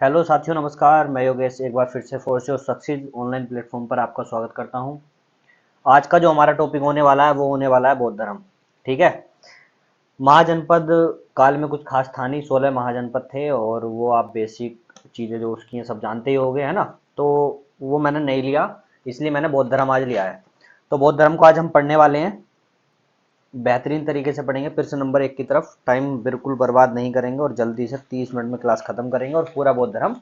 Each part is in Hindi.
हेलो साथियों, नमस्कार। मैं योगेश एक बार फिर से फोर्स और सक्सीड ऑनलाइन प्लेटफॉर्म पर आपका स्वागत करता हूं। आज का जो हमारा टॉपिक होने वाला है वो होने वाला है बौद्ध धर्म। ठीक है। महाजनपद काल में कुछ खास था नहीं, 16 महाजनपद थे और वो आप बेसिक चीज़ें जो उसकी हैं सब जानते ही होंगे, है ना। तो वो मैंने नहीं लिया, इसलिए मैंने बौद्ध धर्म आज लिया है। तो बौद्ध धर्म को आज हम पढ़ने वाले हैं, बेहतरीन तरीके से पढ़ेंगे। प्रश्न नंबर 1 की तरफ टाइम बिल्कुल बर्बाद नहीं करेंगे और जल्दी से 30 मिनट में क्लास खत्म करेंगे और पूरा बौद्ध धर्म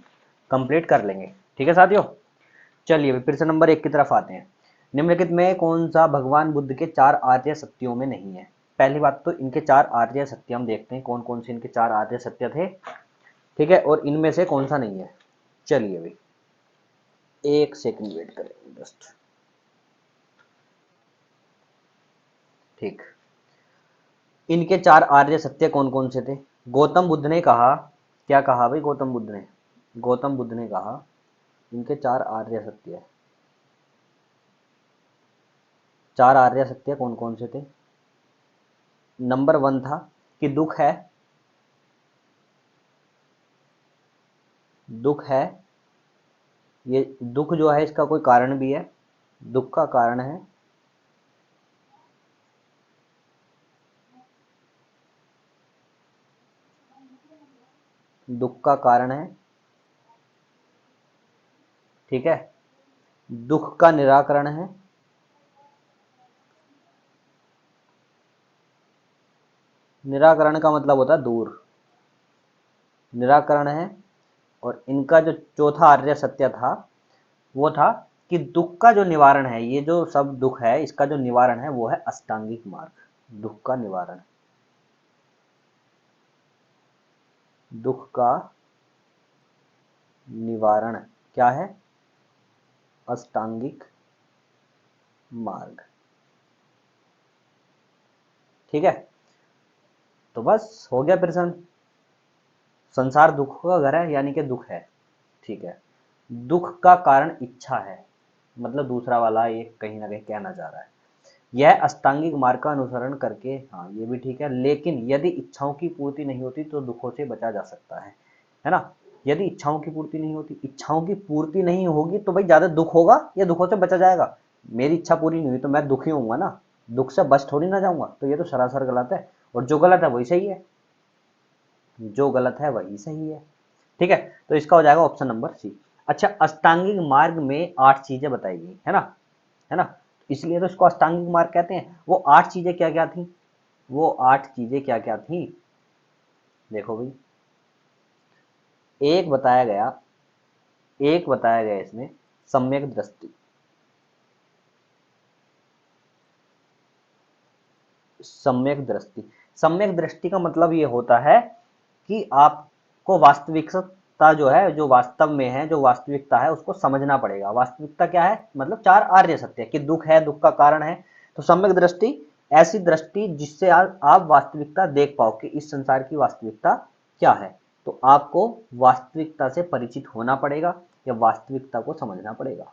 कंप्लीट कर लेंगे। ठीक है साथियों, चलिए अभी प्रश्न नंबर 1 की तरफ आते हैं। निम्नलिखित में कौन सा भगवान बुद्ध के 4 आर्य सत्यों में नहीं है? पहली बात तो इनके 4 आर्य सत्य हम देखते हैं, कौन कौन से इनके 4 आर्य सत्य थे। ठीक है, और इनमें से कौन सा नहीं है। चलिए अभी एक सेकंड वेट करें जस्ट। ठीक, इनके 4 आर्य सत्य कौन कौन से थे? गौतम बुद्ध ने कहा, क्या कहा भाई? गौतम बुद्ध ने कहा इनके 4 आर्य सत्य है। 4 आर्य सत्य कौन कौन से थे? नंबर 1 था कि दुख है, दुख है, ये दुख जो है इसका कोई कारण भी है, दुख का कारण है। दुख का कारण है, ठीक है। दुख का निराकरण है, निराकरण का मतलब होता है दूर, निराकरण है। और इनका जो चौथा आर्य सत्य था वो था कि दुख का जो निवारण है, ये जो सब दुख है इसका जो निवारण है वो है अष्टांगिक मार्ग। दुख का निवारण, दुख का निवारण क्या है? अष्टांगिक मार्ग। ठीक है, तो बस हो गया प्रश्न। संसार दुख का घर है यानी कि दुख है, ठीक है। दुख का कारण इच्छा है, मतलब दूसरा वाला ये कहीं ना कहीं कहना चाह रहा है। यह अष्टांगिक मार्ग का अनुसरण करके, हाँ ये भी ठीक है, लेकिन यदि इच्छाओं की पूर्ति नहीं होती तो दुखों से बचा जा सकता है ना। यदि इच्छाओं की पूर्ति नहीं होती, इच्छाओं की पूर्ति नहीं होगी तो भाई ज्यादा दुख होगा या दुखों से बचा जाएगा? मेरी इच्छा पूरी नहीं हुई तो मैं दुखी होऊंगा ना, दुख से बच थोड़ी ना जाऊंगा। तो ये तो सरासर गलत है, और जो गलत है वही सही है, जो गलत है वही सही है। ठीक है, तो इसका हो जाएगा ऑप्शन नंबर सी। अच्छा, अष्टांगिक मार्ग में 8 चीजें बताई गई है ना, है ना। इसलिए तो इसको अष्टांगिक मार्ग कहते हैं। वो 8 चीजें क्या क्या थी? वो 8 चीजें क्या क्या थी? देखो भाई, एक बताया गया, एक बताया गया इसमें सम्यक दृष्टि। सम्यक दृष्टि, सम्यक दृष्टि का मतलब ये होता है कि आपको वास्तविकता जो है, जो वास्तव में है, जो वास्तविकता है उसको समझना पड़ेगा। वास्तविकता क्या है? मतलब 4 आर्य सत्य कि दुख है, दुख का कारण है। तो सम्यक दृष्टि ऐसी दृष्टि जिससे आप वास्तविकता देख पाओ कि इस संसार की वास्तविकता क्या है। तो आपको वास्तविकता से परिचित होना पड़ेगा या वास्तविकता को समझना पड़ेगा,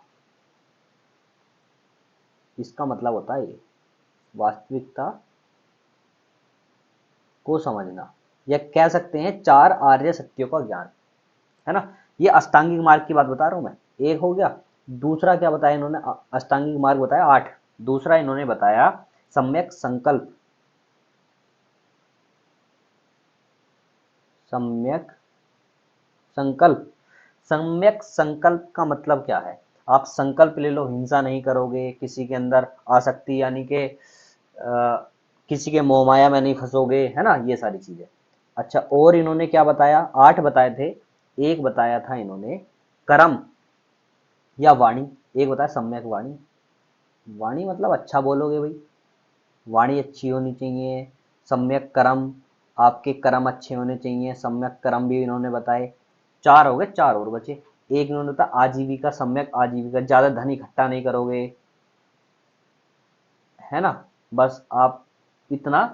इसका मतलब होता है ये, वास्तविकता को समझना, या कह सकते हैं 4 आर्य सत्यों का ज्ञान, है ना। ये अष्टांगिक मार्ग की बात बता रहा हूं मैं, एक हो गया। दूसरा क्या बताया इन्होंने? अष्टांगिक मार्ग बताया 8। दूसरा इन्होंने बताया सम्यक संकल्प। सम्यक संकल्प, सम्यक संकल्प का मतलब क्या है? आप संकल्प ले लो, हिंसा नहीं करोगे, किसी के अंदर आसक्ति यानी कि किसी के मोह माया में नहीं फंसोगे, है ना, ये सारी चीजें। अच्छा, और इन्होंने क्या बताया? 8 बताए थे। एक बताया था इन्होंने कर्म या वाणी, एक बताया सम्यक वाणी। वाणी मतलब अच्छा बोलोगे भाई, वाणी अच्छी होनी चाहिए। सम्यक कर्म, आपके कर्म अच्छे होने चाहिए, सम्यक कर्म भी इन्होंने बताए। 4 हो गए, 4 और बचे। एक इन्होंने बताया आजीविका, सम्यक आजीविका, ज्यादा धन इकट्ठा नहीं करोगे, है ना। बस आप इतना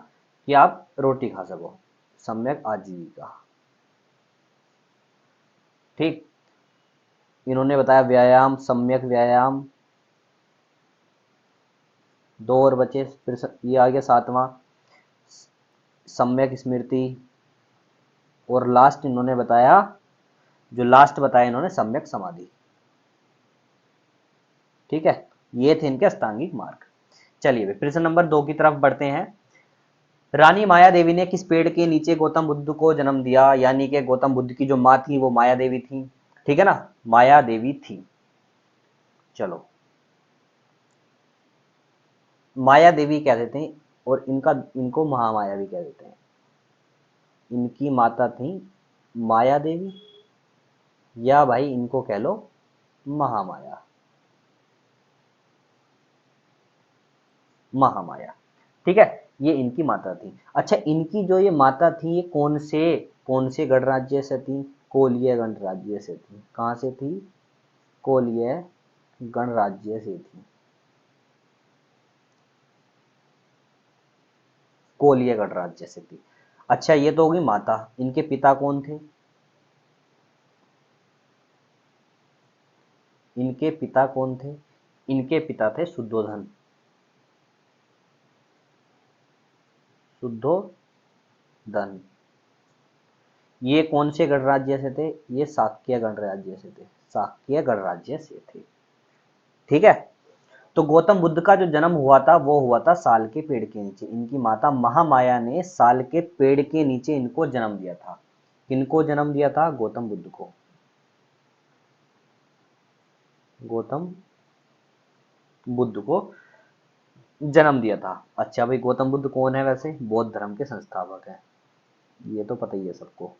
कि आप रोटी खा सको, सम्यक आजीविका। ठीक, इन्होंने बताया व्यायाम, सम्यक व्यायाम। 2 और बचे, फिर ये आ गया 7वां, सम्यक स्मृति। और लास्ट इन्होंने बताया जो लास्ट बताया इन्होंने सम्यक समाधि। ठीक है, ये थे इनके अष्टांगिक मार्ग। चलिए प्रश्न नंबर 2 की तरफ बढ़ते हैं। रानी माया देवी ने किस पेड़ के नीचे गौतम बुद्ध को जन्म दिया? यानी कि गौतम बुद्ध की जो माँ थी वो माया देवी थी। ठीक है ना, माया देवी थी। चलो, माया देवी कह देते हैं और इनको महामाया भी कह देते हैं। इनकी माता थी माया देवी, या भाई इनको कह लो महामाया। महामाया, ठीक है, ये इनकी माता थी। अच्छा, इनकी जो ये माता थी ये कौन से गणराज्य से थी? कोलिय गणराज्य से थी। कहां से थी? कोलिय गणराज्य से थी। कोलिय गणराज्य से थी। अच्छा, ये तो होगी माता। इनके पिता कौन थे? इनके पिता कौन थे? इनके पिता थे शुद्धोधन। शुद्धोधन। ये कौन से गणराज्य से थे? ये शाक्य गणराज्य से थे। शाक्य गणराज्य से थे। ठीक है, तो गौतम बुद्ध का जो जन्म हुआ था वो हुआ था साल के पेड़ के नीचे। इनकी माता महामाया ने साल के पेड़ के नीचे इनको जन्म दिया था। किनको जन्म दिया था? गौतम बुद्ध को। गौतम बुद्ध को जन्म दिया था। अच्छा भाई, गौतम बुद्ध कौन है वैसे? बौद्ध धर्म के संस्थापक है, ये तो पता ही है सबको।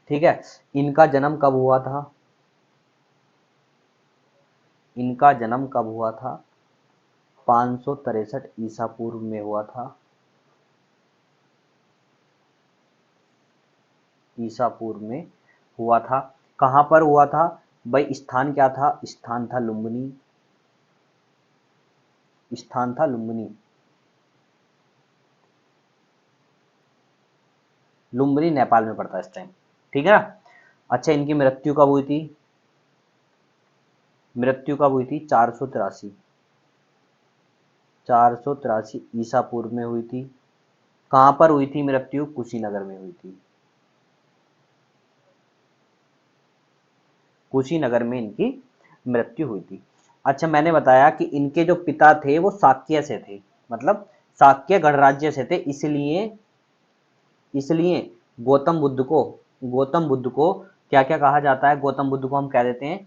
ठीक है, इनका जन्म कब हुआ था? इनका जन्म कब हुआ था? 563 ईसा पूर्व में हुआ था। ईसा पूर्व में हुआ था। कहां पर हुआ था भाई? स्थान क्या था? स्थान था लुम्बिनी। स्थान था लुम्बिनी। लुम्बिनी नेपाल में पड़ता है इस टाइम। ठीक है ना। अच्छा, इनकी मृत्यु कब हुई थी? मृत्यु कब हुई थी? 483। 483 ईसा पूर्व में हुई थी। कहां पर हुई थी मृत्यु? कुशीनगर में हुई थी। कुशीनगर में इनकी मृत्यु हुई थी। अच्छा, मैंने बताया कि इनके जो पिता थे वो शाक्य से थे, मतलब शाक्य गणराज्य से थे। इसलिए इसलिए गौतम बुद्ध को क्या क्या कहा जाता है? गौतम बुद्ध को हम कह देते हैं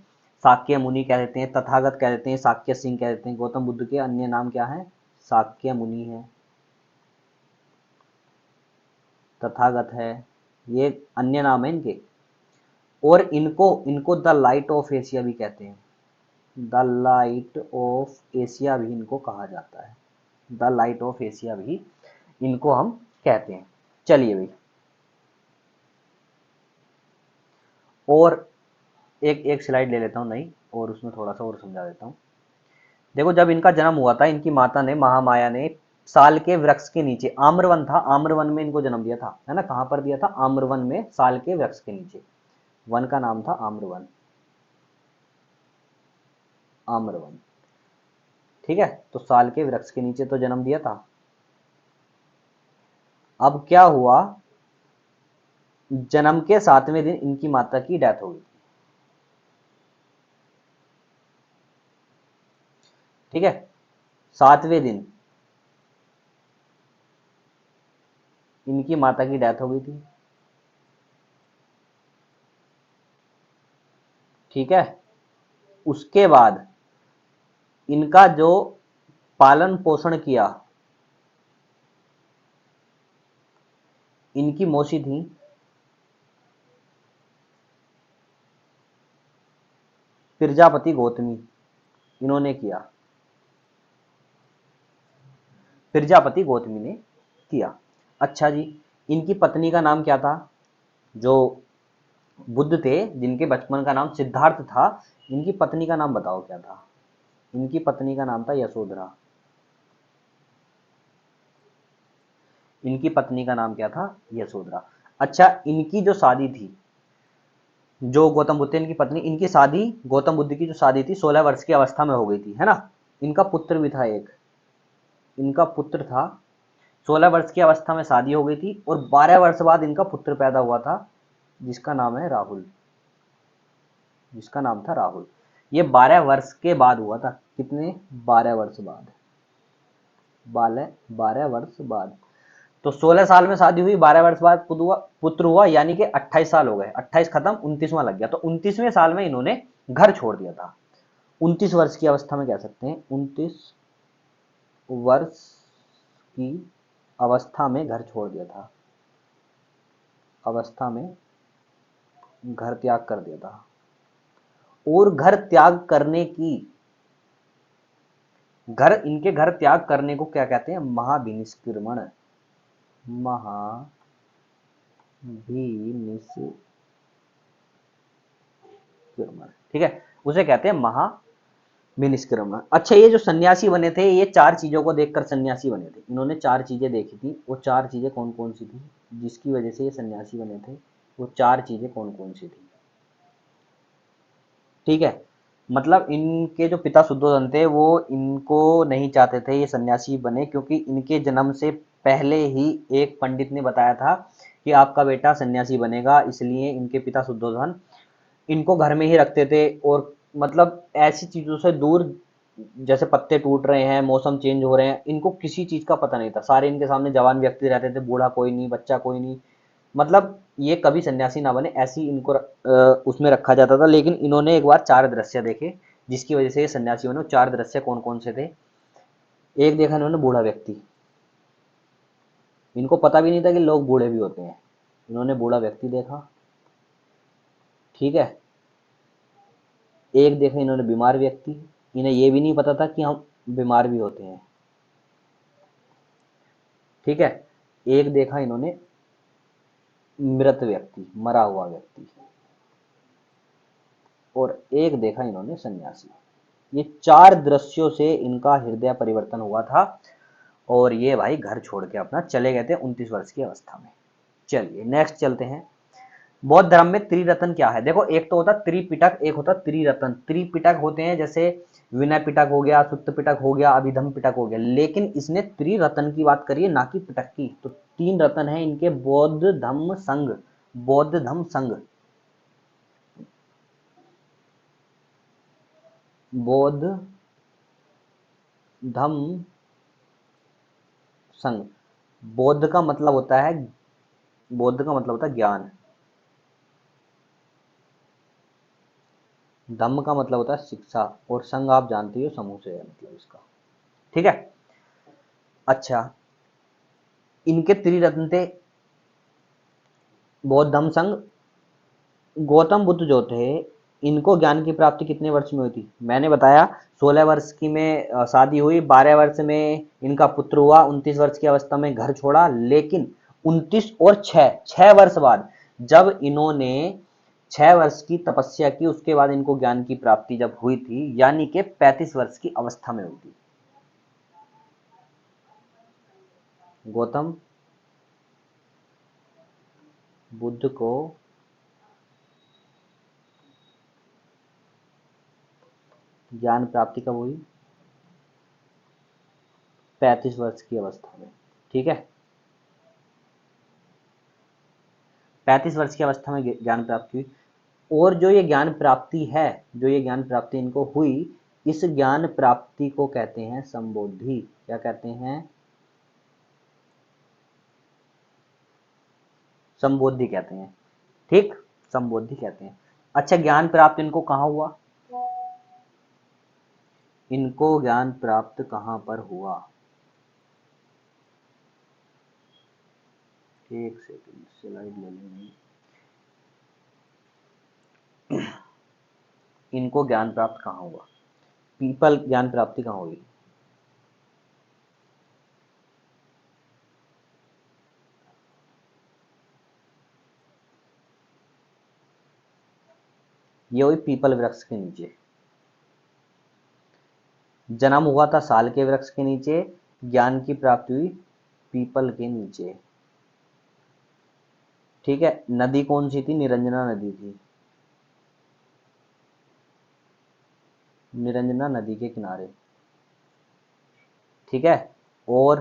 शाक्य मुनि कह देते हैं, तथागत कह देते हैं, शाक्य सिंह कह देते हैं। गौतम बुद्ध के अन्य नाम क्या है? शाक्य मुनि है, तथागत है, ये अन्य नाम है इनके। और इनको इनको द लाइट ऑफ एशिया भी कहते हैं। द लाइट ऑफ एशिया भी इनको कहा जाता है। द लाइट ऑफ एशिया भी इनको हम कहते हैं। चलिए भाई, और एक एक स्लाइड ले लेता हूँ नई, और उसमें थोड़ा सा और समझा देता हूँ। देखो, जब इनका जन्म हुआ था इनकी माता ने, महामाया ने, साल के वृक्ष के नीचे, आम्रवन था, आम्रवन में इनको जन्म दिया था। है ना, कहां पर दिया था? आम्रवन में, साल के वृक्ष के नीचे। वन का नाम था आम्रवन। आम्रवन। ठीक है, तो साल के वृक्ष के नीचे तो जन्म दिया था। अब क्या हुआ? जन्म के 7वें दिन इनकी माता की डेथ हो गई। ठीक है, 7वें दिन इनकी माता की डेथ हो गई थी। ठीक है, उसके बाद इनका जो पालन पोषण किया इनकी मौसी थी, प्रजापति गौतमी, इन्होंने किया। प्रजापति गौतमी ने किया। अच्छा जी, इनकी पत्नी का नाम क्या था? जो बुद्ध थे जिनके बचपन का नाम सिद्धार्थ था, इनकी पत्नी का नाम बताओ क्या था? इनकी पत्नी का नाम था यशोधरा। इनकी पत्नी का नाम क्या था? यशोधरा। अच्छा, इनकी जो शादी थी, जो गौतम बुद्ध थे इनकी पत्नी, इनकी शादी, गौतम बुद्ध की जो शादी थी 16 वर्ष की अवस्था में हो गई थी। है ना। इनका पुत्र भी था एक। इनका पुत्र था 16 वर्ष की अवस्था में शादी हो गई थी और 12 वर्ष बाद इनका पुत्र पैदा हुआ था, जिसका नाम है राहुल, जिसका नाम था राहुल। ये 12 वर्ष के बाद हुआ था। कितने? 12 वर्ष बाद। 12 वर्ष बाद। तो 16 साल में शादी हुई, 12 वर्ष बाद पुत्र हुआ, यानी कि 28 साल हो गए। 28 खत्म, 29वां लग गया। तो 29वें साल में इन्होंने घर छोड़ दिया था। 29 वर्ष की अवस्था में कह सकते हैं, 29 वर्ष की अवस्था में घर छोड़ दिया था, अवस्था में घर त्याग कर दिया था। और घर त्याग करने की, इनके घर त्याग करने को क्या कहते हैं? महाविनिष्क्रमण। महाविनिष्क्रमण, ठीक है, उसे कहते हैं महाविनिष्क्रमण। अच्छा, ये जो सन्यासी बने थे, ये 4 चीजों को देखकर सन्यासी बने थे। इन्होंने 4 चीजें देखी थी। वो 4 चीजें कौन कौन सी थी जिसकी वजह से ये सन्यासी बने थे? वो 4 चीजें कौन कौन सी थी? ठीक है, मतलब इनके जो पिता शुद्धोधन थे वो इनको नहीं चाहते थे ये सन्यासी बने, क्योंकि इनके जन्म से पहले ही एक पंडित ने बताया था कि आपका बेटा सन्यासी बनेगा, इसलिए इनके पिता शुद्धोधन इनको घर में ही रखते थे। और मतलब ऐसी चीजों से दूर, जैसे पत्ते टूट रहे हैं, मौसम चेंज हो रहे हैं, इनको किसी चीज का पता नहीं था। सारे इनके सामने जवान व्यक्ति रहते थे, बूढ़ा कोई नहीं, बच्चा कोई नहीं। मतलब ये कभी सन्यासी ना बने, ऐसी इनको उसमें रखा जाता था। लेकिन इन्होंने एक बार 4 दृश्य देखे जिसकी वजह से ये सन्यासी बने। 4 दृश्य कौन कौन से थे? एक देखा इन्होंने बूढ़ा व्यक्ति, इनको पता भी नहीं था कि लोग बूढ़े भी होते हैं। इन्होंने बूढ़ा व्यक्ति देखा, ठीक है। एक देखा इन्होंने बीमार व्यक्ति, इन्हें ये भी नहीं पता था कि हम बीमार भी होते हैं, ठीक है। एक देखा इन्होंने मृत व्यक्ति, मरा हुआ व्यक्ति, और एक देखा इन्होंने सन्यासी। ये 4 दृश्यों से इनका हृदय परिवर्तन हुआ था और ये भाई घर छोड़ के अपना चले गए थे 29 वर्ष की अवस्था में। चलिए नेक्स्ट चलते हैं। बौद्ध धर्म में त्रिरत्न क्या है? देखो, एक तो होता त्रिपिटक, एक होता त्रिरत्न। त्रिपिटक होते हैं जैसे विनय पिटक हो गया, सुत्त पिटक हो गया, अभिधम पिटक हो गया, लेकिन इसने त्रिरत्न की बात करी है, ना कि पिटक की। तो 3 रत्न है इनके: बौद्ध धम्म संघ, बौद्ध धम्म संघ, बौद्ध धम्म संघ। बौद्ध का मतलब होता है, बौद्ध का मतलब होता है ज्ञान, धम्म का मतलब होता है शिक्षा, और संघ आप जानते हो समूह से है मतलब इसका, ठीक है। अच्छा, इनके त्रिरत्न थे बौद्ध धम्म संघ। गौतम बुद्ध जो थे, इनको ज्ञान की प्राप्ति कितने वर्ष में हुई थी? मैंने बताया 16 वर्ष की में शादी हुई, 12 वर्ष में इनका पुत्र हुआ, 29 वर्ष की अवस्था में घर छोड़ा। लेकिन 29 और 6 वर्ष बाद, जब इन्होंने 6 वर्ष की तपस्या की, उसके बाद इनको ज्ञान की प्राप्ति जब हुई थी, यानी कि 35 वर्ष की अवस्था में हुई थी। गौतम बुद्ध को ज्ञान प्राप्ति कब हुई? 35 वर्ष की अवस्था में, ठीक है। 35 वर्ष की अवस्था में ज्ञान प्राप्ति हुई। और जो ये ज्ञान प्राप्ति है, जो ये ज्ञान प्राप्ति इनको हुई, इस ज्ञान प्राप्ति को कहते हैं संबोधि। क्या कहते हैं? संबोधि कहते हैं, ठीक, संबोधि कहते हैं। अच्छा, ज्ञान प्राप्त इनको कहाँ हुआ? इनको ज्ञान प्राप्त कहाँ पर हुआ? एक सेकंड, स्लाइड ले लेंगे। इनको ज्ञान प्राप्त कहाँ हुआ? पीपल ज्ञान प्राप्ति कहाँ हुई? ये हुई पीपल वृक्ष के नीचे। जन्म हुआ था साल के वृक्ष के नीचे, ज्ञान की प्राप्ति हुई पीपल के नीचे, ठीक है। नदी कौन सी थी? निरंजना नदी थी, निरंजना नदी के किनारे, ठीक है। और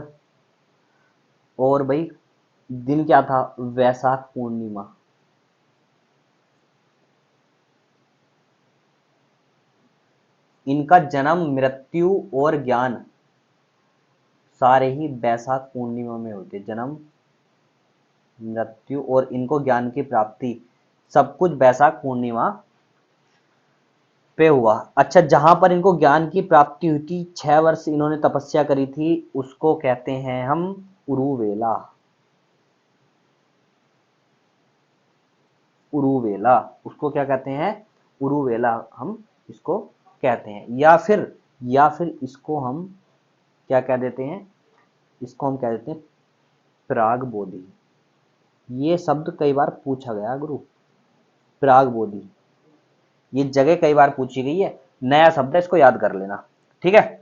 और भाई दिन क्या था, वैशाख पूर्णिमा। इनका जन्म, मृत्यु और ज्ञान सारे ही वैशाख पूर्णिमा में होते। जन्म, मृत्यु और इनको ज्ञान की प्राप्ति सब कुछ वैशाख पूर्णिमा पे हुआ। अच्छा, जहां पर इनको ज्ञान की प्राप्ति हुई थी, 6 वर्ष इन्होंने तपस्या करी थी, उसको कहते हैं हम उरुवेला। उरुवेला, उसको क्या कहते हैं, उरुवेला हम इसको कहते हैं। या फिर इसको हम क्या कह देते हैं, इसको हम कह देते हैं प्राग बोधि। ये शब्द कई बार पूछा गया गुरु, प्राग बोधि। ये जगह कई बार पूछी गई है, नया शब्द है, इसको याद कर लेना। ठीक है।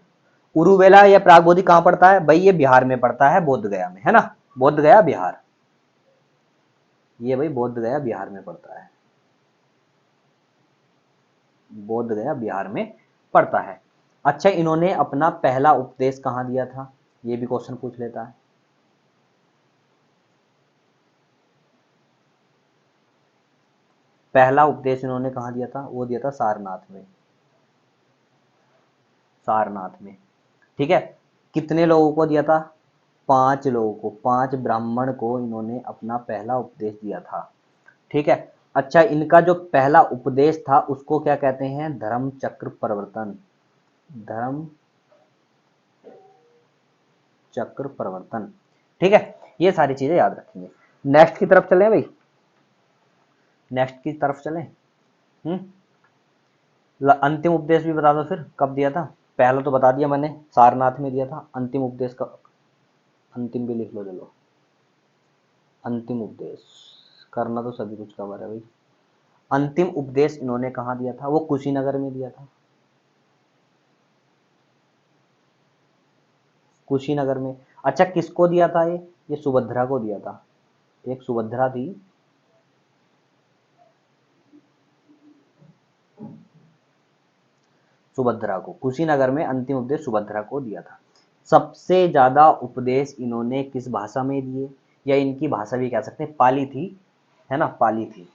उरुवेला या प्राग बोधि कहां पड़ता है भाई, ये बिहार में पड़ता है, बोध गया में, है ना। बोध गया बिहार, ये भाई बोध गया बिहार में पड़ता है, बोध गया बिहार में पड़ता है। अच्छा, इन्होंने अपना पहला उपदेश कहां दिया था, ये भी क्वेश्चन पूछ लेता है। पहला उपदेश इन्होंने कहां दिया था, वो दिया था सारनाथ में, सारनाथ में। ठीक है। कितने लोगों को दिया था, 5 लोगों को, 5 ब्राह्मण को इन्होंने अपना पहला उपदेश दिया था। ठीक है। अच्छा, इनका जो पहला उपदेश था उसको क्या कहते हैं, धर्म चक्र प्रवर्तन। धर्म चक्र प्रवर्तन। ठीक है। ये सारी चीजें याद रखेंगे। नेक्स्ट की तरफ चलें भाई, नेक्स्ट की तरफ चलें। अंतिम उपदेश भी बता दो फिर, कब दिया था। पहला तो बता दिया मैंने, सारनाथ में दिया था। अंतिम उपदेश का, अंतिम भी लिख लो, चलो। अंतिम उपदेश करना तो सभी कुछ कवर है भाई। अंतिम उपदेश इन्होंने कहाँ दिया था, वो कुशीनगर में दिया था, कुशीनगर में। अच्छा, किसको दिया था ये सुभद्रा को दिया था। एक सुभद्रा थी, सुभद्रा को, कुशीनगर में अंतिम उपदेश सुभद्रा को दिया था। सबसे ज्यादा उपदेश इन्होंने किस भाषा में दिए, या इनकी भाषा भी कह सकते हैं, पाली थी, है ना, पाली थी।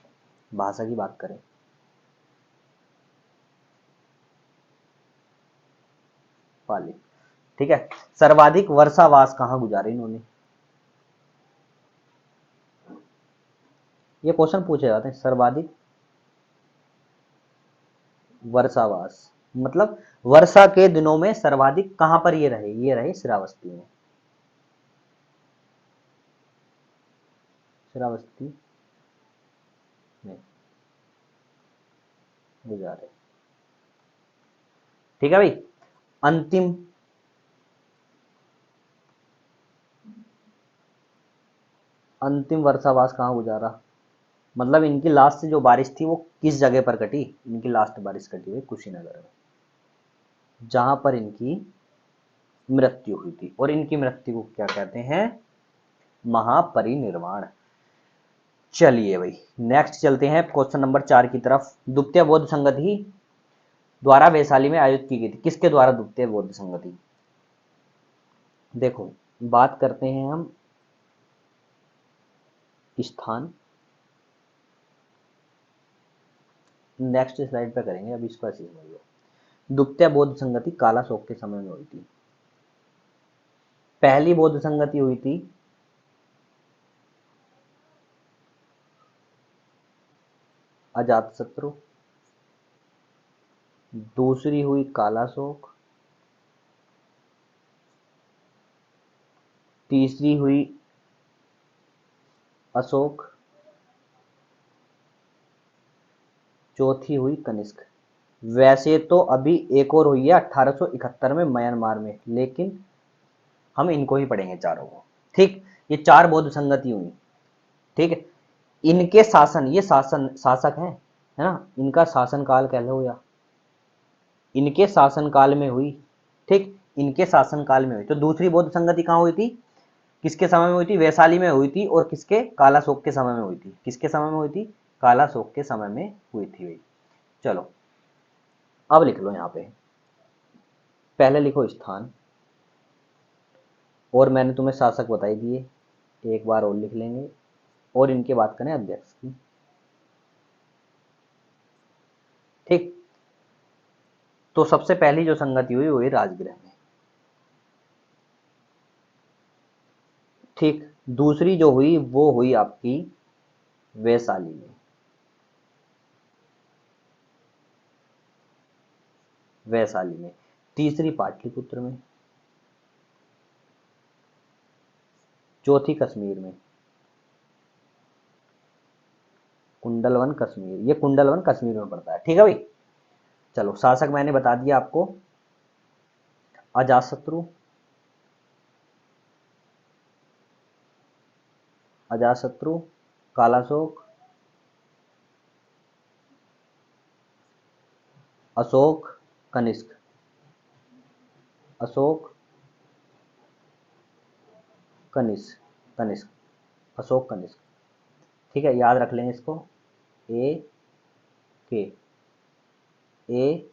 भाषा की बात करें, पाली। ठीक है। सर्वाधिक वर्षावास कहाँ गुजारे इन्होंने, ये क्वेश्चन पूछे जाते हैं। सर्वाधिक वर्षावास मतलब वर्षा के दिनों में सर्वाधिक कहां पर ये रहे श्रावस्ती में, श्रावस्ती में गुजारे। ठीक है भाई। अंतिम, अंतिम वर्षावास कहाँ गुजारा, मतलब इनकी लास्ट जो बारिश थी वो किस जगह पर कटी, इनकी लास्ट बारिश कटी हुई कुशीनगर में, जहां पर इनकी मृत्यु हुई थी। और इनकी मृत्यु को क्या कहते हैं, महापरिनिर्वाण। चलिए भाई, नेक्स्ट चलते हैं क्वेश्चन नंबर 4 की तरफ। द्वितीय बौद्ध संगति द्वारा वैशाली में आयोजित की गई थी, किसके द्वारा द्वितीय बौद्ध संगति। देखो, बात करते हैं हम स्थान, नेक्स्ट स्लाइड पे करेंगे, अभी इसको ऐसे समझ लो। द्वितीय बौद्ध संगति कालाशोक के समय में हुई थी। पहली बौद्ध संगति हुई थी अजातशत्रु, दूसरी हुई कालाशोक, तीसरी हुई अशोक, चौथी हुई कनिष्क। वैसे तो अभी एक और हुई है 1871 में म्यांमार में, लेकिन हम इनको ही पढ़ेंगे चारों को। ठीक, ये 4 बौद्ध संगति हुई। ठीक है। इनके शासन, ये शासन शासक हैं, है ना, इनका शासन काल कह लो, या इनके शासन काल में हुई। ठीक, इनके शासन काल में हुई। तो दूसरी बौद्ध संगति कहाँ हुई थी, किसके समय में हुई थी, वैशाली में हुई थी। और किसके, कालाशोक के समय में हुई थी। किसके समय में हुई थी, कालाशोक के समय में हुई थी भाई। चलो, अब लिख लो यहाँ पे, पहले लिखो स्थान, और मैंने तुम्हें शासक बताई दिए। एक बार और लिख लेंगे और इनके बात करें अध्यक्ष की। ठीक, तो सबसे पहली जो संगति हुई वही राजगृह में। ठीक, दूसरी जो हुई वो हुई आपकी वैशाली में। वैशाली में। तीसरी पाटलिपुत्र में। चौथी कश्मीर में। कुंडलवन कश्मीर, ये कुंडलवन कश्मीर में पड़ता है। ठीक है भाई, चलो शासक मैंने बता दिया आपको, अजातशत्रु। अजातशत्रु, कालाशोक, अशोक, कनिष्क। अशोक, कनिष्क, कनिष्क, अशोक, कनिष्क। ठीक है, याद रख लेंगे इसको। ए के, ए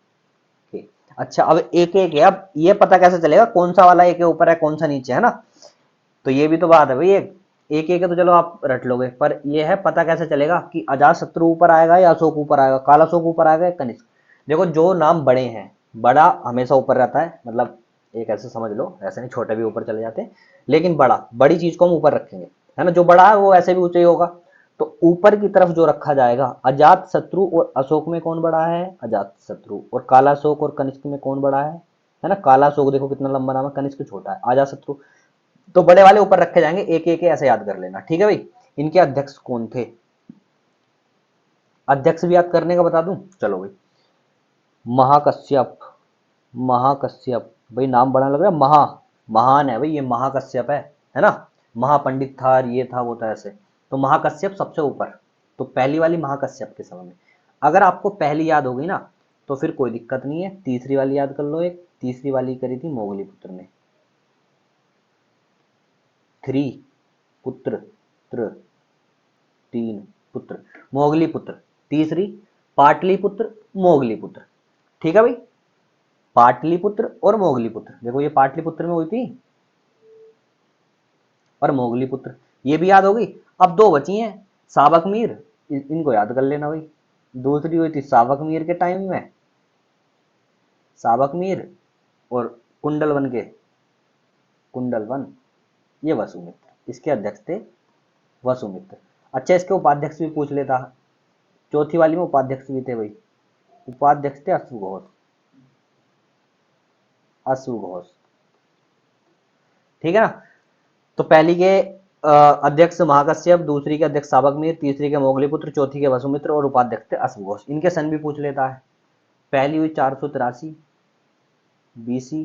के। अच्छा, अब एक एक है, अब ये पता कैसे चलेगा कौन सा वाला एक के ऊपर है कौन सा नीचे है ना, तो ये भी तो बात है भाई। एक एक है तो चलो आप रट लोगे, पर ये है पता कैसे चलेगा कि अजात शत्रु ऊपर आएगा या अशोक ऊपर आएगा, काला अशोक ऊपर आएगा या कनिष्क। देखो जो नाम बड़े हैं, बड़ा हमेशा ऊपर रहता है, मतलब एक ऐसे समझ लो, ऐसे नहीं छोटे भी ऊपर चले जाते हैं, लेकिन बड़ी चीज को हम ऊपर रखेंगे, है ना। जो बड़ा है वो ऐसे भी ऊंचा ही होगा, तो ऊपर की तरफ जो रखा जाएगा, अजात शत्रु और अशोक में कौन बड़ा है, अजात शत्रु, और काला अशोक और कनिष्क में कौन बड़ा है ना। काला अशोक देखो कितना लंबा नाम है, कनिष्क छोटा है, अजात शत्रु, तो बड़े वाले ऊपर रखे जाएंगे, एक एक ऐसे याद कर लेना। ठीक है भाई, इनके अध्यक्ष कौन थे, अध्यक्ष भी याद करने का बता दूं, चलो भाई। महाकश्यप, महाकश्यप, भाई नाम बड़ा लग रहा है, महान है भाई, ये महाकश्यप है ना। महापंडित था, ये था वो था ऐसे, तो महाकश्यप सबसे ऊपर। तो पहली वाली महाकश्यप के समय में, अगर आपको पहली याद होगी ना तो फिर कोई दिक्कत नहीं है, तीसरी वाली याद कर लो। एक तीसरी वाली करी थी मोगलीपुत्र ने। थ्री पुत्र, त्र, तीन पुत्र, मोगलीपुत्र। तीसरी पाटलिपुत्र, मोगलीपुत्र। ठीक है भाई, पाटलिपुत्र और मोगलीपुत्र, देखो ये पाटलिपुत्र में हुई थी और मोगलीपुत्र, ये भी याद होगी। अब दो बची हैं, साबक मीर, इनको याद कर लेना भाई। दूसरी हुई थी साबक मीर के टाइम में, साबक मीर, और कुंडलवन के, कुंडलवन, ये वसुमित्र, इसके अध्यक्ष थे वसुमित्र। अच्छा, इसके उपाध्यक्ष भी पूछ लेता, चौथी वाली में उपाध्यक्ष भी थे भाई, उपाध्यक्ष थे अश्वघोष, अश्वघोष। ठीक है ना, तो पहली के अध्यक्ष महाकश्यप, दूसरी के अध्यक्ष साबकमीर, तीसरी के मोगलीपुत्र, चौथी के वसुमित्र और उपाध्यक्ष थे अश्वघोष। इनके सन भी पूछ लेता है। पहली हुई 483 बीसी,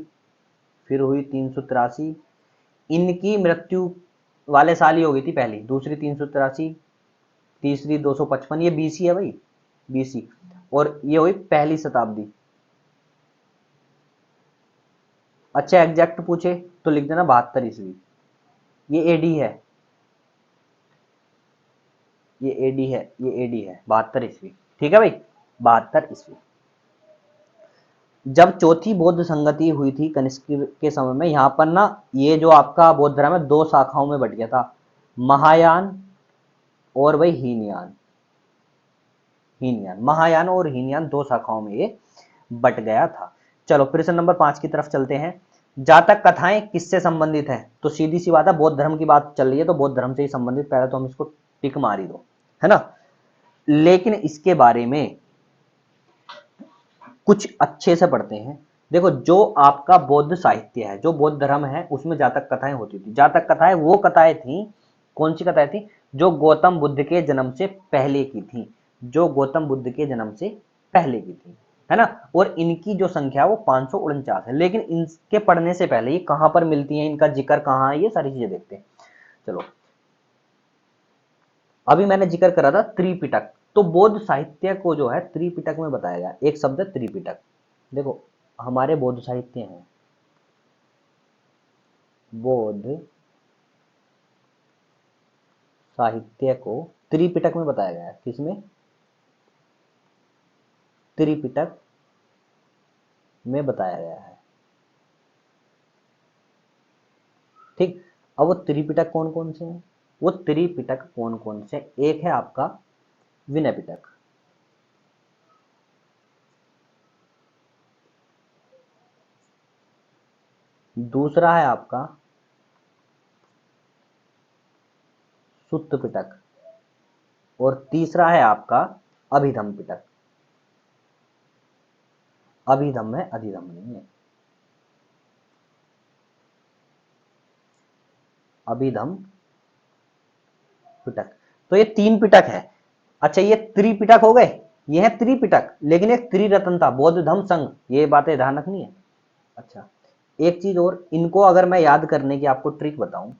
फिर हुई 383, इनकी मृत्यु वाले साल ही हो गई थी पहली, दूसरी 383, तीसरी 255, ये बीसी है भाई, बीसी, और ये हुई पहली शताब्दी। अच्छा, एग्जैक्ट पूछे तो लिख देना 72 ईस्वी, ये एडी है, ये एडी है, ये एडी है, 72 ईस्वी। ठीक है भाई, 72 ईस्वी। जब चौथी बौद्ध संगति हुई थी कनिष्क के समय में, यहां पर ना ये जो आपका बौद्ध धर्म है दो शाखाओं में बट गया था, महायान और भाई हीनयान। हीनयान, महायान और हीनयान दो शाखाओं में ये बट गया था। चलो प्रश्न नंबर 5 की तरफ चलते हैं। जातक कथाएं किससे संबंधित है, तो सीधी सी बात है, बौद्ध धर्म की बात चल रही है तो बौद्ध धर्म से ही संबंधित, पहले तो हम इसको टिक मार ही दो, है ना। लेकिन इसके बारे में कुछ अच्छे से पढ़ते हैं। देखो जो आपका बौद्ध साहित्य है, जो बौद्ध धर्म है, उसमें जातक कथाएं होती थी। जातक कथाएं वो कथाएं थी, कौन सी कथाएं थी, जो गौतम बुद्ध के जन्म से पहले की थी, जो गौतम बुद्ध के जन्म से पहले की थी, है ना। और इनकी जो संख्या वो 549 है। लेकिन इनके पढ़ने से पहले ये कहां पर मिलती है, इनका जिक्र कहां है, ये सारी चीजें देखते हैं। चलो, अभी मैंने जिक्र करा था त्रिपिटक, तो बौद्ध साहित्य को जो है त्रिपिटक में बताया गया। एक शब्द है त्रिपिटक। देखो हमारे बौद्ध साहित्य हैं, बौद्ध साहित्य को त्रिपिटक में बताया गया है। किसमें, त्रिपिटक में बताया गया है। ठीक, अब वो त्रिपिटक कौन कौन से हैं, वो त्रिपिटक कौन कौन से? एक है आपका विनय पिटक, दूसरा है आपका सुत्त पिटक, और तीसरा है आपका अभिधम पिटक। अभिधम है, अधिधम नहीं है। अभिधम पिटक। तो ये 3 पिटक है। अच्छा, ये त्रिपिटक हो गए, ये है त्रिपिटक, लेकिन एक त्रिरत्न था, बौद्ध धम्म संघ, ये बातें ध्यान रखनी है। अच्छा, एक चीज और, इनको अगर मैं याद करने की आपको ट्रिक बताऊं,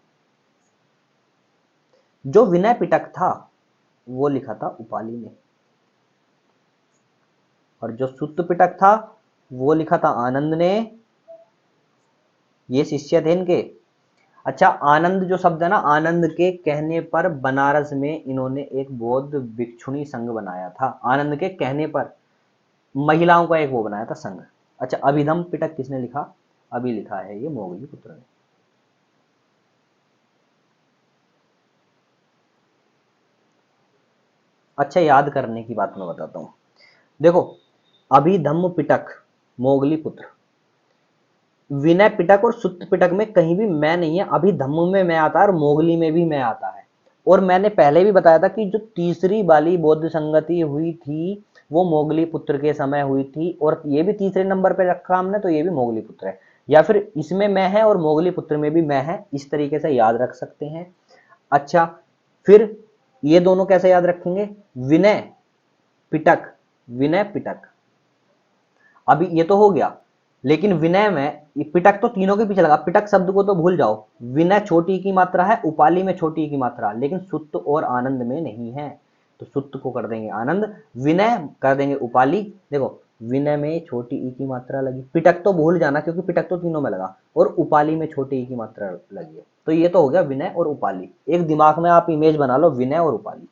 जो विनय पिटक था वो लिखा था उपाली ने, और जो सुत्त पिटक था वो लिखा था आनंद ने। ये शिष्य थे इनके। अच्छा, आनंद जो शब्द है ना, आनंद के कहने पर बनारस में इन्होंने एक बौद्ध भिक्षुणी संघ बनाया था। आनंद के कहने पर महिलाओं का एक वो बनाया था संघ। अच्छा, अभिधम पिटक किसने लिखा? अभी लिखा है ये मोगली पुत्र ने। अच्छा, याद करने की बात मैं बताता हूं। देखो, अभिधम्म पिटक, मोगली पुत्र, विनय पिटक और सुत्त पिटक में कहीं भी मैं नहीं है। अभिधम्म में मैं आता है और मोगली में भी मैं आता है। और मैंने पहले भी बताया था कि जो तीसरी वाली बौद्ध संगति हुई थी वो मोगली पुत्र के समय हुई थी, और ये भी तीसरे नंबर पे रखा हमने, तो ये भी मोगली पुत्र है। या फिर इसमें मैं है और मोगली पुत्र में भी मैं है, इस तरीके से याद रख सकते हैं। अच्छा, फिर ये दोनों कैसे याद रखेंगे? विनय पिटक, विनय पिटक, अभी ये तो हो गया। लेकिन विनय में ये पिटक तो तीनों के पीछे लगा, पिटक शब्द को तो भूल जाओ। विनय छोटी की मात्रा है, उपाली में छोटी की मात्रा, लेकिन सुत्त और आनंद में नहीं है, तो सुत्त को कर देंगे आनंद, विनय कर देंगे उपाली। देखो, विनय में छोटी ई की मात्रा लगी, पिटक तो भूल जाना क्योंकि पिटक तो तीनों में लगा, और उपाली में छोटी ई की मात्रा लगी है, तो ये तो हो गया विनय और उपाली। एक दिमाग में आप इमेज बना लो, विनय और उपाली,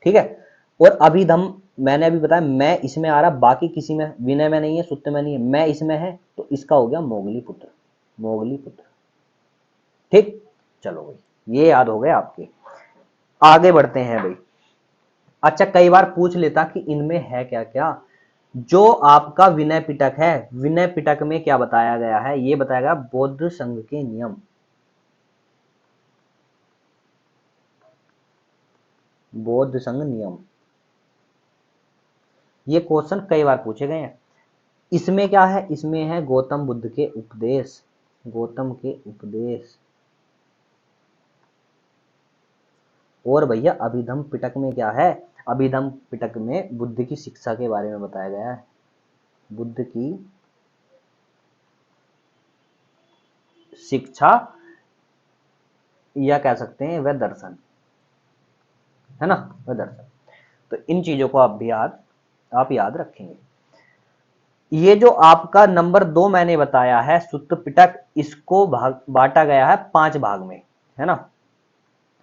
ठीक है। और अभिधम मैंने अभी बताया मैं इसमें आ रहा, बाकी किसी में, विनय में नहीं है, सुत्त में नहीं है, मैं इसमें है, तो इसका हो गया मोगली पुत्र, मोगली पुत्र। ठीक, चलो भाई, ये याद हो गए आपके। आगे बढ़ते हैं भाई। अच्छा, कई बार पूछ लेता कि इनमें है क्या क्या। जो आपका विनय पिटक है, विनय पिटक में क्या बताया गया है? ये बताया गया बौद्ध संघ के नियम, बौद्ध संघ नियम। ये क्वेश्चन कई बार पूछे गए हैं। इसमें क्या है? इसमें है गौतम बुद्ध के उपदेश, गौतम के उपदेश। और भैया अभिधम पिटक में क्या है? अभिधम पिटक में बुद्ध की शिक्षा के बारे में बताया गया है, बुद्ध की शिक्षा, या कह सकते हैं वह दर्शन, है ना, वह दर्शन। तो इन चीजों को आप याद रखेंगे। ये जो आपका नंबर 2 मैंने बताया है सुत्त पिटक, इसको भाग बांटा गया है 5 भाग में, है ना।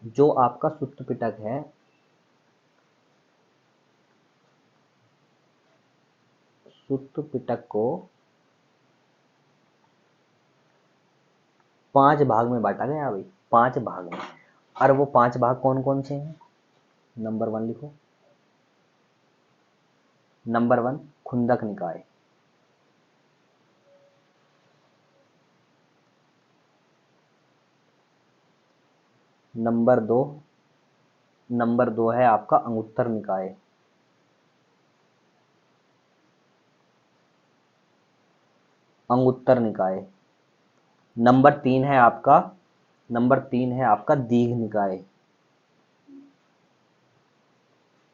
जो आपका सुत्त पिटक है, सुत्त पिटक को 5 भाग में बांटा गया भाई, 5 भाग में। और वो 5 भाग कौन कौन से हैं? नंबर 1 लिखो। नंबर 1 खुंदक निकाय, नंबर 2 है आपका अंगुत्तर निकाय, अंगुत्तर निकाय। नंबर 3 है आपका दीघ निकाय,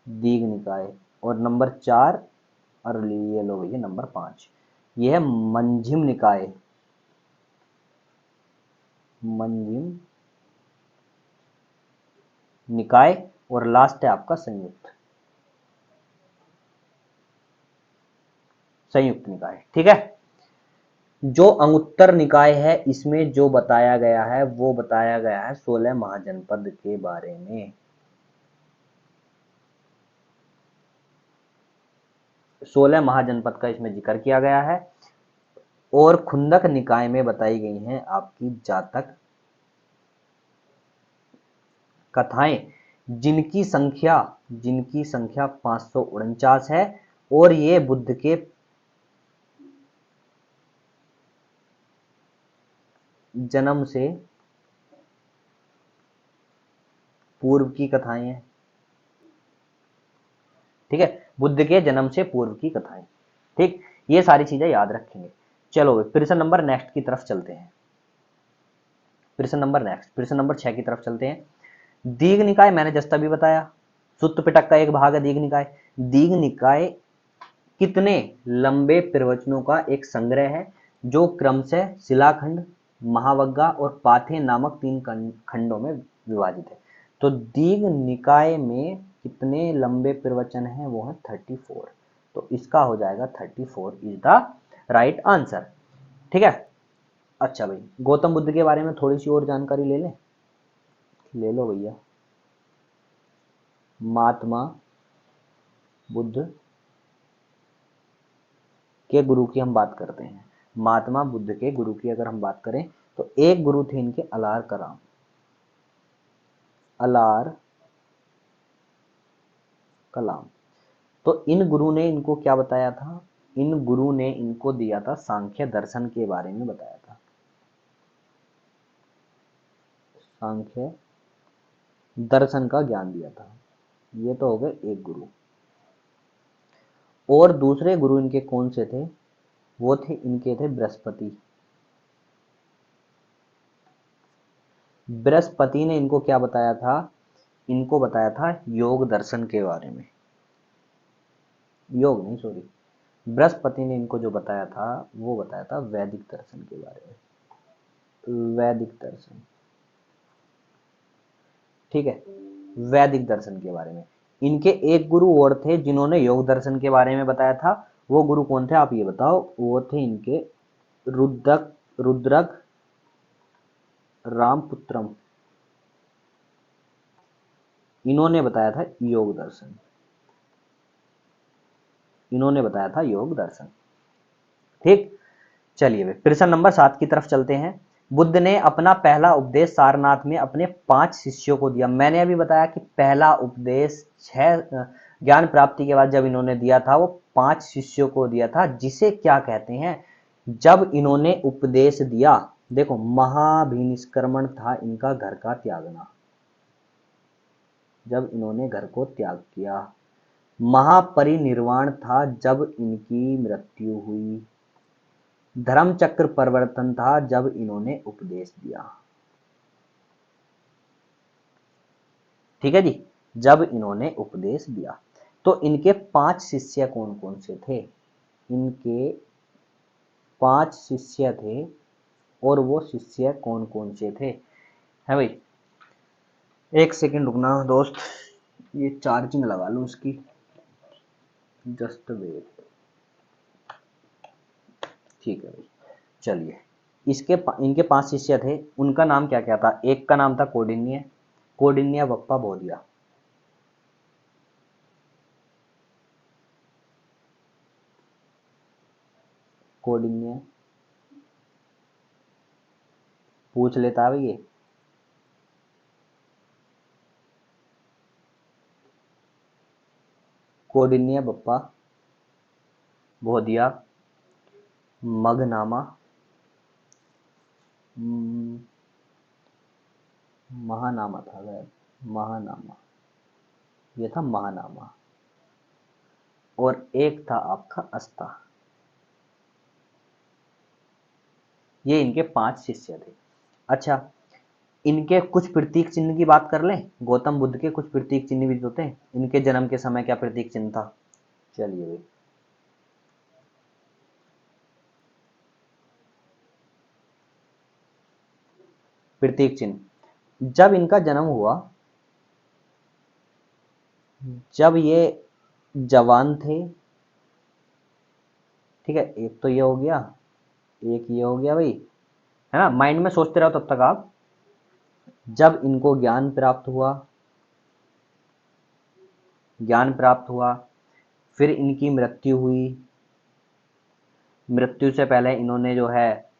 दीघ निकाय। और नंबर 4, और ये लो भैया नंबर 5, ये है मंजिम निकाय, मंजिम निकाय। और लास्ट है आपका संयुक्त, संयुक्त निकाय, ठीक है। जो अंगुत्तर निकाय है, इसमें जो बताया गया है वो बताया गया है 16 महाजनपद के बारे में, 16 महाजनपद का इसमें जिक्र किया गया है। और खुंदक निकाय में बताई गई हैं आपकी जातक, कथाएं जिनकी संख्या 549 है और ये बुद्ध के जन्म से पूर्व की कथाएं हैं। ठीक है, बुद्ध के जन्म से पूर्व की कथाएं। ठीक, ये सारी चीजें याद रखेंगे। चलो प्रश्न नंबर नेक्स्ट की तरफ चलते हैं। प्रश्न नंबर 6 की तरफ चलते हैं। दीघ निकाय मैंने जस्ट अभी बताया, सुत्त पिटक का एक भाग है दीघ निकाय। दीघ निकाय कितने लंबे प्रवचनों का एक संग्रह है जो क्रमशः शिलाखंड, महावग्गा और पाथे नामक 3 खंडों में विभाजित है। तो दीघ निकाय में कितने लंबे प्रवचन हैं, वो है 34। तो इसका हो जाएगा 34 इज द राइट आंसर। ठीक है। अच्छा भाई, गौतम बुद्ध के बारे में थोड़ी सी और जानकारी ले लें। ले लो भैया। महात्मा बुद्ध के गुरु की हम बात करते हैं। महात्मा बुद्ध के गुरु की अगर हम बात करें तो एक गुरु थे इनके अलार कलाम। अलार कलाम। तो इन गुरु ने इनको क्या बताया था? इन गुरु ने इनको दिया था सांख्य दर्शन के बारे में बताया था। सांख्य दर्शन का ज्ञान दिया था। ये तो हो गए एक गुरु। और दूसरे गुरु इनके कौन से थे? वो थे इनके थे बृहस्पति। बृहस्पति ने इनको क्या बताया था? इनको बताया था योग दर्शन के बारे में। योग नहीं, सॉरी, बृहस्पति ने इनको जो बताया था वो बताया था वैदिक दर्शन के बारे में। वैदिक दर्शन, ठीक है, वैदिक दर्शन के बारे में। इनके एक गुरु और थे जिन्होंने योग दर्शन के बारे में बताया था। वो गुरु कौन थे आप ये बताओ? वो थे इनके रुद्रक रामपुत्रम। इन्होंने बताया था योग दर्शन। इन्होंने बताया था योग दर्शन। ठीक, चलिए प्रश्न नंबर 7 की तरफ चलते हैं। बुद्ध ने अपना पहला उपदेश सारनाथ में अपने 5 शिष्यों को दिया। मैंने अभी बताया कि पहला उपदेश 6 ज्ञान प्राप्ति के बाद जब इन्होंने दिया था वो 5 शिष्यों को दिया था, जिसे क्या कहते हैं? जब इन्होंने उपदेश दिया, देखो, महाभिनिष्क्रमण था इनका घर का त्यागना। जब इन्होंने घर को त्याग किया। महापरिनिर्वाण था जब इनकी मृत्यु हुई। धर्म चक्र परिवर्तन था जब इन्होंने उपदेश दिया। ठीक है जी, जब इन्होंने उपदेश दिया। तो इनके 5 शिष्य कौन कौन से थे? इनके 5 शिष्य थे और वो शिष्य कौन कौन से थे? है भाई, एक सेकंड रुकना दोस्त, ये चार्जिंग लगा लूं उसकी, जस्ट वेट। ठीक है भाई, चलिए। इनके 5 शिष्य थे, उनका नाम क्या क्या था? एक का नाम था कौंडिन्य बप्पा बोधिया। कौंडिन्य, पूछ लेता है ये। कौंडिन्य बप्पा बोधिया, मघनामा, महानामा था वह, महानामा, ये था महानामा। और एक था आपका अस्ता। ये इनके 5 शिष्य थे। अच्छा, इनके कुछ प्रतीक चिन्ह की बात कर लें। गौतम बुद्ध के कुछ प्रतीक चिन्ह भी होते हैं। इनके जन्म के समय क्या प्रतीक चिन्ह था? चलिए भाई, प्रतीक चिन्ह, जब इनका जन्म हुआ, जब ये जवान थे, ठीक है, एक तो ये हो गया, एक ये हो गया भाई, है ना, माइंड में सोचते रहो तब तक आप। जब इनको ज्ञान प्राप्त हुआ, फिर इनकी मृत्यु हुई। मृत्यु से पहले इन्होंने जो है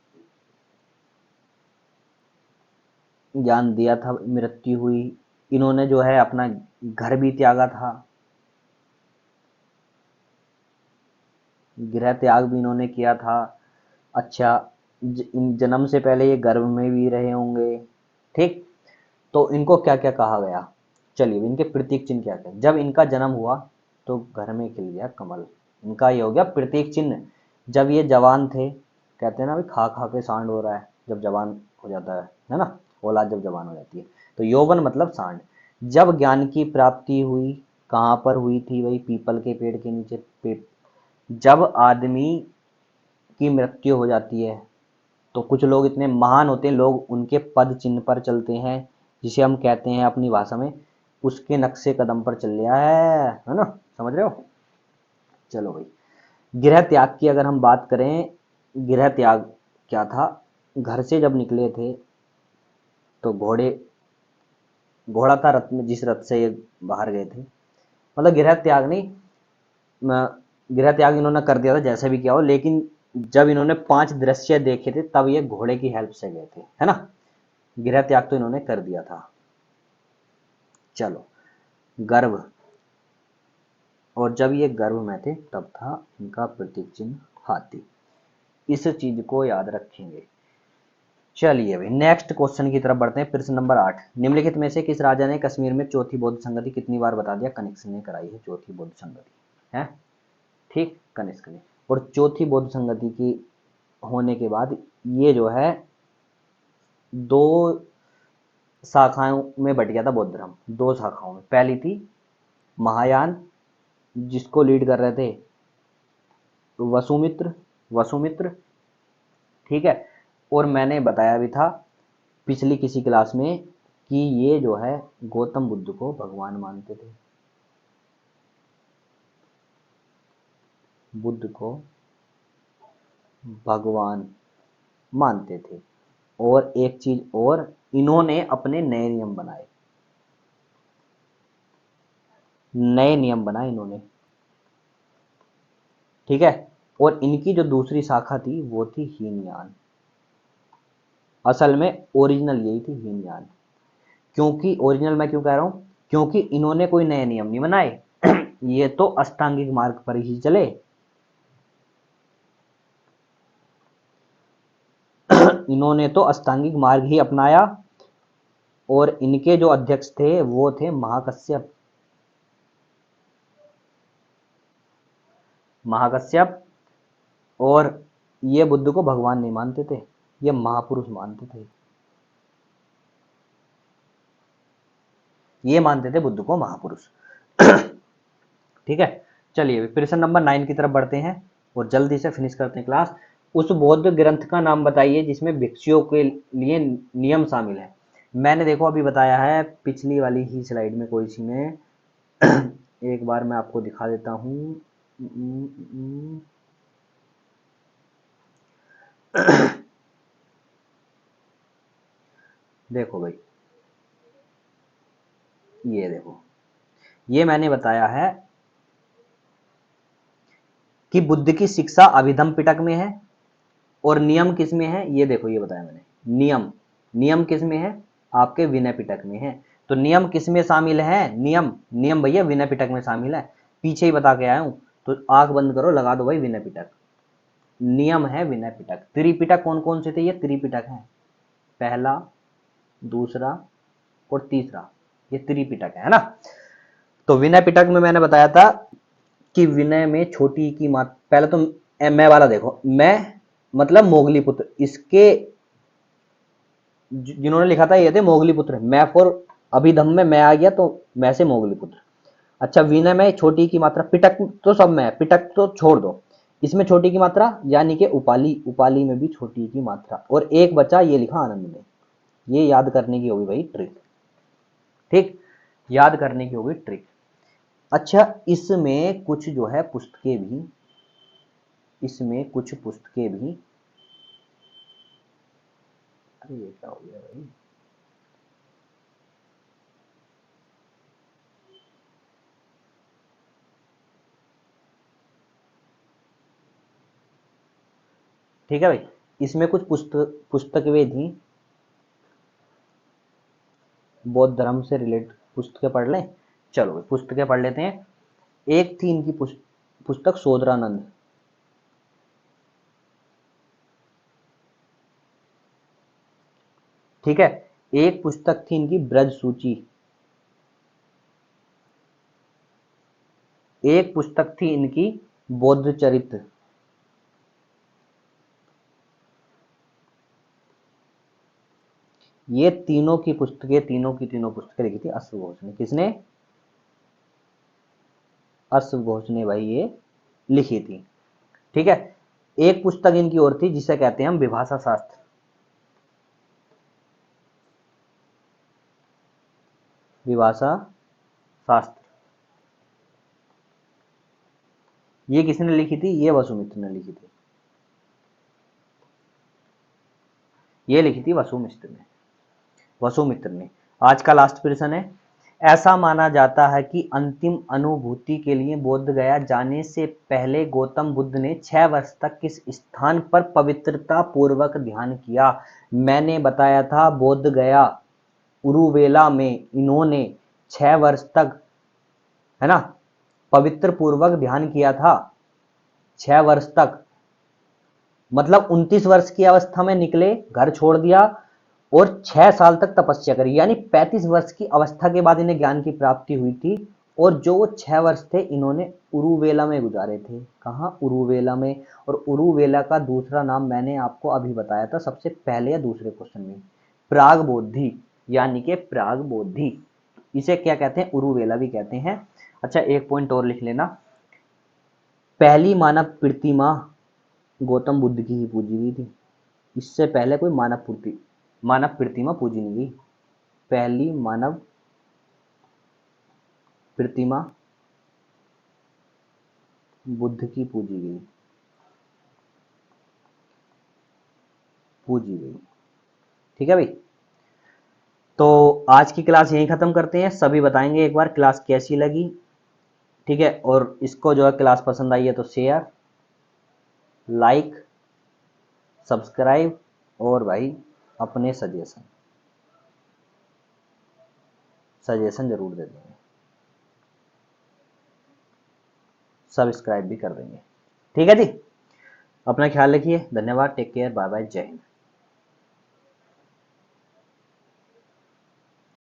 ज्ञान दिया था, मृत्यु हुई। इन्होंने जो है अपना घर भी त्यागा था, गृह त्याग भी इन्होंने किया था। अच्छा, जन्म से पहले ये गर्भ में भी रहे होंगे, ठीक। तो इनको क्या क्या कहा गया, चलिए इनके प्रतीक चिन्ह क्या क्या। जब इनका जन्म हुआ तो घर में खिल गया कमल, इनका ये हो गया प्रतीक चिन्ह। जब ये जवान थे, कहते हैं ना भाई खा खा के सांड हो रहा है, जब जवान हो जाता है ना, औलाद जब जवान हो जाती है, तो यौवन मतलब सांड। जब ज्ञान की प्राप्ति हुई, कहाँ पर हुई थी, वही पीपल के पेड़ के नीचे। जब आदमी की मृत्यु हो जाती है, तो कुछ लोग इतने महान होते हैं, लोग उनके पद चिन्ह पर चलते हैं, जिसे हम कहते हैं अपनी भाषा में उसके नक्शे कदम पर चल लिया है ना, समझ रहे हो। चलो भाई, गृह त्याग की अगर हम बात करें, गृह त्याग क्या था, घर से जब निकले थे तो घोड़ा था रथ में, जिस रथ से ये बाहर गए थे, मतलब गृह त्याग नहीं, गृह त्याग इन्होंने कर दिया था जैसे भी किया हो, लेकिन जब इन्होंने 5 दृश्य देखे थे तब ये घोड़े की हेल्प से गए थे, है ना। गृह त्याग तो इन्होंने कर दिया था। चलो, गर्भ, और जब ये गर्भ में थे तब था इनका प्रतीक चिन्ह हाथी, इस चीज को याद रखेंगे। चलिए भाई, नेक्स्ट क्वेश्चन की तरफ बढ़ते हैं। प्रश्न नंबर 8, निम्नलिखित में से किस राजा ने कश्मीर में चौथी बौद्ध संगति, कितनी बार बता दिया, कनिष्क ने कराई है चौथी बौद्ध संगति, है ठीक, कनिष्क ने। और चौथी बौद्ध संगति की होने के बाद ये जो है 2 शाखाओं में बट गया था बौद्ध धर्म, 2 शाखाओं में। पहली थी महायान, जिसको लीड कर रहे थे वसुमित्र, वसुमित्र, ठीक है। और मैंने बताया भी था पिछली किसी क्लास में कि ये जो है गौतम बुद्ध को भगवान मानते थे, बुद्ध को भगवान मानते थे। और एक चीज और, इन्होंने अपने नए नियम बनाए, नए नियम बनाए इन्होंने, ठीक है। और इनकी जो दूसरी शाखा थी वो थी हीनयान, असल में ओरिजिनल यही थी हीनयान। क्योंकि ओरिजिनल मैं क्यों कह रहा हूं, क्योंकि इन्होंने कोई नए नियम नहीं बनाए ये तो अष्टांगिक मार्ग पर ही चले इन्होंने तो अष्टांगिक मार्ग ही अपनाया। और इनके जो अध्यक्ष थे वो थे महाकश्यप, महाकश्यप। और ये बुद्ध को भगवान नहीं मानते थे, ये महापुरुष मानते थे, ये मानते थे बुद्ध को महापुरुष ठीक है। चलिए प्रश्न नंबर 9 की तरफ बढ़ते हैं और जल्दी से फिनिश करते हैं क्लास। उस बौद्ध ग्रंथ का नाम बताइए जिसमें भिक्षुओं के लिए नियम शामिल है। मैंने देखो अभी बताया है पिछली वाली ही स्लाइड में, कोई सी में एक बार मैं आपको दिखा देता हूं। देखो भाई, ये देखो, ये मैंने बताया है कि बुद्ध की शिक्षा अभिधम पिटक में है और नियम किस में है, ये देखो ये बताया मैंने। नियम, नियम किस में है, आपके विनय पिटक में है। तो नियम किस में शामिल है, नियम, नियम भैया विनय पिटक में शामिल है, पीछे ही बता के आया हूं। तो आंख बंद करो, लगा दो भाई विनय पिटक, नियम है विनय पिटक। त्रिपिटक कौन कौन से थे, ये त्रिपिटक है, पहला, दूसरा और तीसरा, ये त्रिपिटक है ना। तो विनय पिटक में मैंने बताया था कि विनय में छोटी की मात, पहले तो मैं वाला देखो, मैं मतलब मोगली पुत्र, इसके जिन्होंने लिखा था ये थे मोगली पुत्र, मैं फॉर अभिधम में मैं आ गया तो मैं से मोगली पुत्र। अच्छा, विनय में छोटी की मात्रा, पिटक तो सब में है, पिटक तो छोड़ दो, इसमें छोटी की मात्रा यानी कि उपाली, उपाली में भी छोटी की मात्रा। और एक बचा ये लिखा आनंद में, ये याद करने की होगी भाई ट्रिक, ठीक, याद करने की होगी ट्रिक। अच्छा, इसमें कुछ जो है पुस्तकें भी, इसमें कुछ पुस्तकें भी, अरे ये क्या हो गया भाई, ठीक है भाई, इसमें कुछ पुस्तकें थी बौद्ध धर्म से रिलेट पुस्तकें पढ़ लें। चलो पुस्तकें पढ़ लेते हैं। एक थी इनकी पुस्तक सोदरानंद, ठीक है। एक पुस्तक थी इनकी ब्रज सूची, एक पुस्तक थी इनकी बौद्ध चरित्र, ये तीनों की तीनों पुस्तकें लिखी थी अश्व घोष ने। किसने? अश्व घोष ने भाई ये लिखी थी, ठीक है। एक पुस्तक इनकी और थी जिसे कहते हैं हम विभाषा शास्त्र, विभाषा शास्त्र। ये किसने लिखी थी? ये वसुमित्र ने लिखी थी, ये लिखी थी वसुमित्र ने। आज का लास्ट प्रश्न है। ऐसा माना जाता है कि अंतिम अनुभूति के लिए बोध गया जाने से पहले गौतम बुद्ध ने 6 वर्ष तक किस स्थान पर पवित्रता पूर्वक ध्यान किया? मैंने बताया था बोध गया उरुवेला में इन्होंने 6 वर्ष तक, है ना, पवित्र पूर्वक ध्यान किया था। 6 वर्ष तक मतलब 29 वर्ष की अवस्था में निकले, घर छोड़ दिया और 6 साल तक तपस्या करी, यानी 35 वर्ष की अवस्था के बाद इन्हें ज्ञान की प्राप्ति हुई थी। और जो वो 6 वर्ष थे इन्होंने उरुवेला में गुजारे थे। कहाँ? उरुवेला में। और उरुवेला का दूसरा नाम मैंने आपको अभी बताया था सबसे पहले या दूसरे क्वेश्चन में, प्राग बोधि, यानी कि प्राग बोधि। इसे क्या कहते हैं? उरुवेला भी कहते हैं। अच्छा एक पॉइंट और लिख लेना, पहली मानव प्रतिमा गौतम बुद्ध की ही पूजी गई थी। इससे पहले कोई मानव प्रतिमा पूजी नहीं गई। पहली मानव प्रतिमा बुद्ध की पूजी गई, ठीक है भाई। तो आज की क्लास यहीं खत्म करते हैं। सभी बताएंगे एक बार क्लास कैसी लगी, ठीक है। और इसको जो है क्लास पसंद आई है तो शेयर, लाइक, सब्सक्राइब और भाई अपने सजेशन जरूर दे देंगे, सब्सक्राइब भी कर देंगे, ठीक है जी। अपना ख्याल रखिए। धन्यवाद। Take care. Bye bye. जय हिंद।